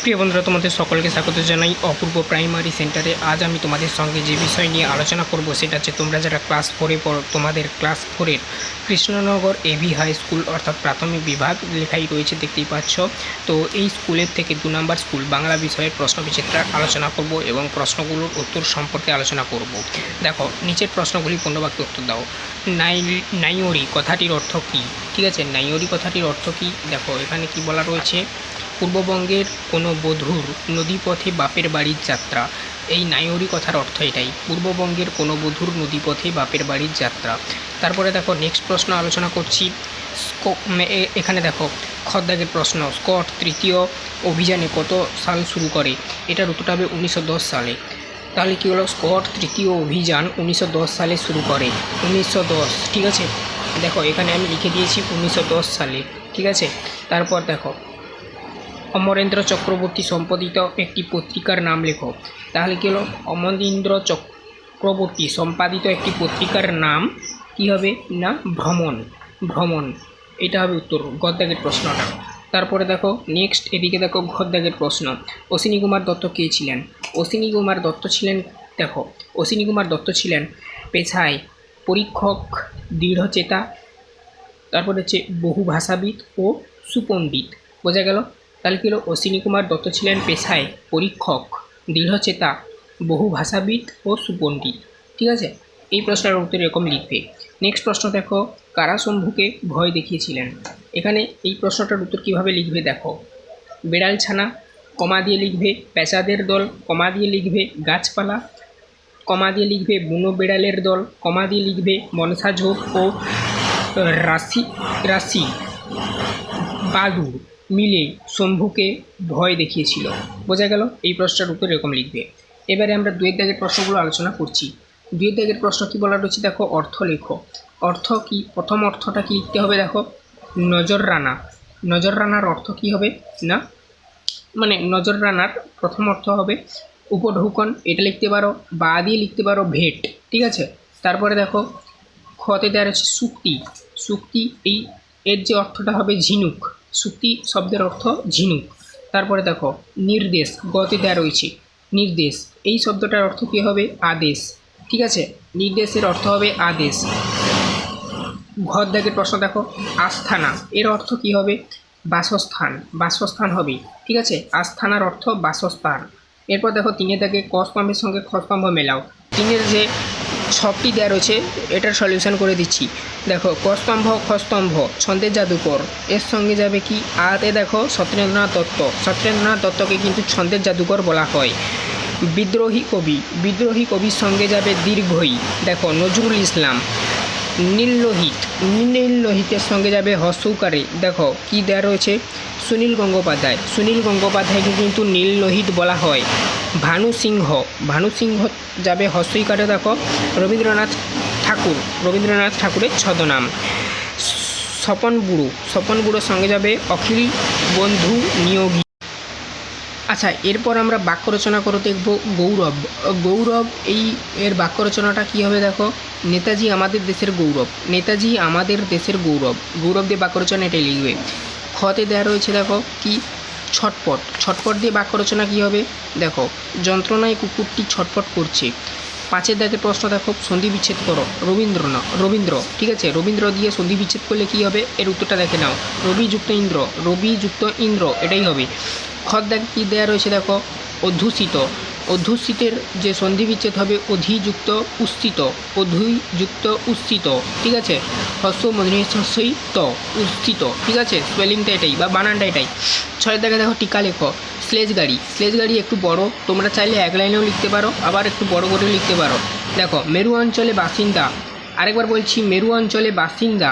প্রিয় বন্ধুরা, তোমাদের সকলকে স্বাগত জানাই অপূর্ব প্রাইমারি সেন্টারে। আজ আমি তোমাদের সঙ্গে যে বিষয় নিয়ে আলোচনা করব সেটা হচ্ছে তোমরা যারা ক্লাস 4-এ পড়ো, তোমাদের ক্লাস 4-এর কৃষ্ণনগর এবি হাই স্কুল অর্থাৎ প্রাথমিক বিভাগ লেখাই রয়েছে, দেখতেই পাচ্ছ। তো এই স্কুলের থেকে 2 নম্বর স্কুল বাংলা বিষয়ের প্রশ্নবিচিত্রার আলোচনা করব এবং প্রশ্নগুলোর উত্তর সম্পর্কে আলোচনা করব। দেখো, নিচের প্রশ্নগুলি পূর্ণবাক্যে উত্তর দাও। নাইয়রি কথাটির অর্থ কী? ঠিক আছে, নাইয়রি কথাটির অর্থ কী? দেখো এখানে কি বলা রয়েছে, পূর্ববঙ্গের কোনো বধূর নদীপথে বাপের বাড়ির যাত্রা। এই নাইয়রি কথার অর্থ এটাই, পূর্ববঙ্গের কোনো বধূর নদীপথে বাপের বাড়ির যাত্রা। তারপরে দেখো নেক্সট প্রশ্ন আলোচনা করছি। এখানে দেখো খদ্দাগের প্রশ্ন, স্কট তৃতীয় অভিযানে কত সাল শুরু করে? এটার উত্তরটা হবে 1910 সালে। তাহলে কী হলো, স্কট তৃতীয় অভিযান 1910 সালে শুরু করে। 1910, ঠিক আছে। দেখো এখানে আমি লিখে দিয়েছি 1910 সালে, ঠিক আছে। তারপর দেখো অমরেন্দ্র চক্রবর্তী সম্পাদিত একটি পত্রিকার নাম লেখো। তাহলে কী হলো, অমরেন্দ্র চক্রবর্তী সম্পাদিত একটি পত্রিকার নাম কী হবে না, ভ্রমণ। ভ্রমণ, এটা হবে উত্তর, গদ্যাগের প্রশ্নটা। তারপরে দেখো নেক্সট এদিকে দেখো গদ্যাগের প্রশ্ন। অশ্বিনী কুমার দত্ত কে ছিলেন? অশ্বিনী কুমার দত্ত ছিলেন, দেখো অশ্বিনী কুমার দত্ত ছিলেন পেশায় পরীক্ষক, দৃঢ়চেতা, তারপরে হচ্ছে বহু ভাষাবিদ ও সুপণ্ডিত। বোঝা গেল? তাহলে কী হলো, অশ্বিনী কুমার দত্ত ছিলেন পেশায় পরীক্ষক, দৃঢ়চেতা, বহু ভাষাবিদ ও সুপণ্ডিত, ঠিক আছে। এই প্রশ্নের উত্তর এরকম লিখবে। নেক্সট প্রশ্ন দেখো, কারা শম্ভুকে ভয় দেখিয়েছিলেন? এখানে এই প্রশ্নটার উত্তর কীভাবে লিখবে দেখো, বেড়াল ছানা কমা দিয়ে লিখবে, পেঁচাদের দল কমা দিয়ে লিখবে, গাছপালা কমা দিয়ে লিখবে, বুনো বেড়ালের দল কমা দিয়ে লিখবে, মনসা ঝোপ ও রাশি বাদুড় মিলে শম্ভুকে ভয় দেখিয়েছিল। বোঝা গেল? এই প্রশ্নটার উত্তর এরকম লিখবে। এবারে আমরা 2 দাগের প্রশ্নগুলো আলোচনা করছি। 2 দাগের প্রশ্ন কি বলা রয়েছে দেখো, অর্থ লেখো। অর্থ কি? প্রথম অর্থটা কি লিখতে হবে দেখো, নজররানা। নজররানার অর্থ কি হবে না, মানে নজররানার প্রথম অর্থ হবে উপঢৌকন, এটা লিখতে পারো। বা দিয়ে লিখতে পারো ভেট, ঠিক আছে। তারপরে দেখো খতে দেওয়া রয়েছে সুক্তি। সুক্তি এর যে অর্থটা হবে ঝিনুক, সুক্তি শব্দের অর্থ ঝিনুক। তারপরে দেখো নির্দেশ, গতে দেওয়া রয়েছে নির্দেশ, এই শব্দটার অর্থ কী হবে, আদেশ, ঠিক আছে। নির্দেশের অর্থ হবে আদেশ। ঘর দাগের প্রশ্ন দেখো, আস্থানা এর অর্থ কী হবে, বাসস্থান। বাসস্থান হবে, ঠিক আছে। আস্থানার অর্থ বাসস্থান। এরপর দেখো 3 দাগে ক স্তম্ভের সঙ্গে খ স্তম্ভ মেলাও। 3-এর যে ছকটি দেওয়া রয়েছে এটার সলিউশন করে দিচ্ছি। দেখো ক স্তম্ভ খ স্তম্ভ ছন্দের জাদুকর, এর সঙ্গে যাবে কি আতে দেখো সত্যেন্দ্রনাথ দত্ত। সত্যেন্দ্রনাথ দত্তকে কিন্তু ছন্দের জাদুকর বলা হয়। বিদ্রোহী কবি, বিদ্রোহী কবির সঙ্গে যাবে দীর্ঘই, দেখো নজরুল ইসলাম। নীললোহিত, নীললোহিতের সঙ্গে যাবে হর্ষৌকারে, দেখো কি দেওয়া রয়েছে, সুনীল গঙ্গোপাধ্যায়। সুনীল গঙ্গোপাধ্যায়কে কিন্তু নীললোহিত বলা হয়। ভানু সিংহ, ভানু সিংহ যাবে হর্ষৌকারে, দেখো রবীন্দ্রনাথ ঠাকুর, রবীন্দ্রনাথ ঠাকুরের ছদ্মনাম। স্বপন বুড়ো, স্বপন বুড়োর সঙ্গে যাবে অখিল বন্ধু নিয়োগী। আচ্ছা, এরপর আমরা বাক্য রচনা করে দেখব গৌরব। গৌরব এর বাক্য রচনাটা কী হবে দেখো, নেতাজি আমাদের দেশের গৌরব। নেতাজি আমাদের দেশের গৌরব, গৌরব দিয়ে বাক্য রচনা এটাই লিখবে। খতে দেওয়া রয়েছে দেখো কি, ছটপট। ছটপট দিয়ে বাক্য রচনা কী হবে দেখো, যন্ত্রণায় কুকুরটি ছটপট করছে। 5 দাগের প্রশ্ন দেখো, সন্ধি বিচ্ছেদ করো। রবীন্দ্র, ঠিক আছে। রবীন্দ্র দিয়ে সন্ধি বিচ্ছেদ করলে কী হবে, এর উত্তরটা দেখে নাও, রবি যুক্ত ইন্দ্র, রবি যুক্ত ইন্দ্র, এটাই হবে। খত দাগ কী দেওয়া রয়েছে দেখো, অধ্যুষিত। অধ্যুষিতের যে সন্ধি বিচ্ছেদ হবে অধিযুক্ত উস্থিত, অধিযুক্ত উস্থিত, ঠিক আছে। হস্য মধুসই ত, উস্থিত, ঠিক আছে। স্পেলিংটা এটাই বা বানানটা এটাই। 6 দাগে দেখো টিকা লেখো। স্লেজ গাড়ি, স্লেজ গাড়ি একটু বড়, তোমরা চাইলে 1 লাইনেও লিখতে পারো, আবার একটু বড় করেও লিখতে পারো। দেখো মেরু অঞ্চলে বাসিন্দা, আরেকবার বলছি, মেরু অঞ্চলে বাসিন্দা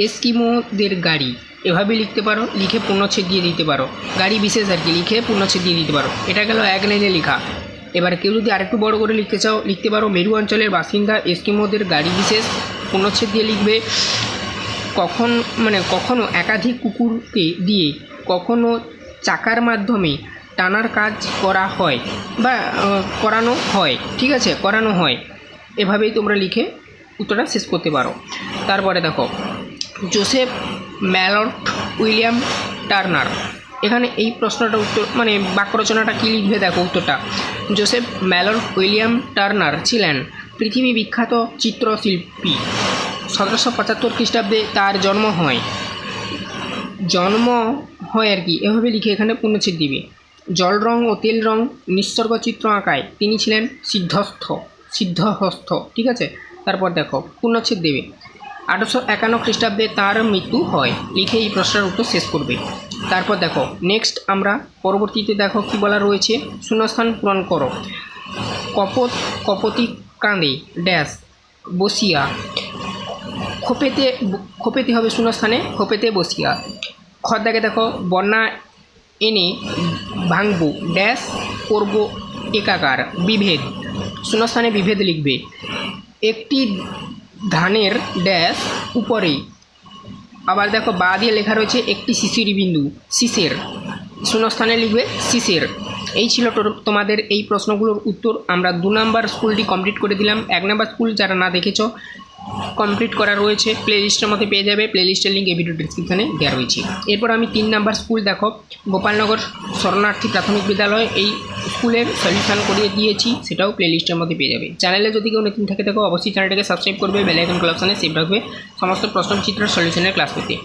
এস্কিমোদের গাড়ি, এভাবে লিখতে পারো, লিখে পূর্ণচ্ছেদ দিয়ে দিতে পারো। গাড়ি বিশেষ আর কি, লিখে পূর্ণচ্ছেদ দিয়ে দিতে পারো। এটা গেল 1 লাইনে লেখা। এবার কেউ যদি আরেকটু বড় করে লিখতে চাও, লিখতে পারো মেরু অঞ্চলের বাসিন্দা এস্কিমোদের গাড়ি বিশেষ, পূর্ণচ্ছেদ দিয়ে লিখবে। কখনো একাধিক কুকুরকে দিয়ে কখনো চাকার মাধ্যমে টানার কাজ করা হয় বা করানো হয়, ঠিক আছে, করানো হয়। এভাবেই তোমরা লিখে উত্তরটা শেষ করতে পারো। তারপরে দেখো জোসেফ ম্যালট উইলিয়াম টার্নার, এখানে এই প্রশ্নটা উত্তর মানে বাক্য রচনাটা কী লিখবে দেখো উত্তরটা। জোসেফ ম্যালর উইলিয়াম টার্নার ছিলেন পৃথিবী বিখ্যাত চিত্রশিল্পী। 1775 খ্রিস্টাব্দে তার জন্ম হয় আর কি, এভাবে লিখে এখানে পূর্ণচ্ছেদ দিবে। জল রং ও তেল রং নিসর্গ চিত্র আঁকায় তিনি ছিলেন সিদ্ধহস্ত, ঠিক আছে। তারপর দেখো পূর্ণচ্ছেদ দেবে। 1851 খ্রিস্টাব্দে তার মৃত্যু হয়, লিখে এই প্রশ্নের উত্তর শেষ করবে। তারপর দেখো নেক্সট আমরা পরবর্তীতে দেখো কি বলা রয়েছে, শূন্যস্থান পূরণ করো। কপতি কাঁদে ড্যাশ বসিয়া, খোপেতে হবে শূন্যস্থানে, খোপেতে বসিয়া। খর দেখে দেখো বন্যা এনে ভাঙবো ড্যাশ করব একাকার, বিভেদ শূন্যস্থানে বিভেদ লিখবে। একটি ধানের ড্যাশ উপরে, আবার দেখো বা দিয়ে লেখা রয়েছে একটি শিশির বিন্দু, শিশের শূন্যস্থানে লিখবে শিশের। এই ছিল তোমাদের এই প্রশ্নগুলোর উত্তর। আমরা 2 নাম্বার স্কুলটি কমপ্লিট করে দিলাম। 1 নাম্বার স্কুল যারা না দেখেছো কমপ্লিট করা রয়েছে, প্লে লিস্টের মধ্যে পেয়ে যাবে, প্লে লিস্টের লিঙ্ক এই ভিডিও ডিসক্রিপশানে দেওয়া রয়েছে। এরপর আমি 3 নাম্বার স্কুল দেখো গোপালনগর শরণার্থী প্রাথমিক বিদ্যালয়, এই স্কুলের সলিউশন করিয়ে দিয়েছি, সেটাও প্লে লিস্টের মধ্যে পেয়ে যাবে। চ্যানেলে যদি কেউ নতুন থাকে দেখো অবশ্যই চ্যানেলটাকে সাবস্ক্রাইব করবে, বেল আইকন অপশানে সেভ রাখবে সমস্ত প্রশ্নচিত্রের সলিউশনের ক্লাস পেতে।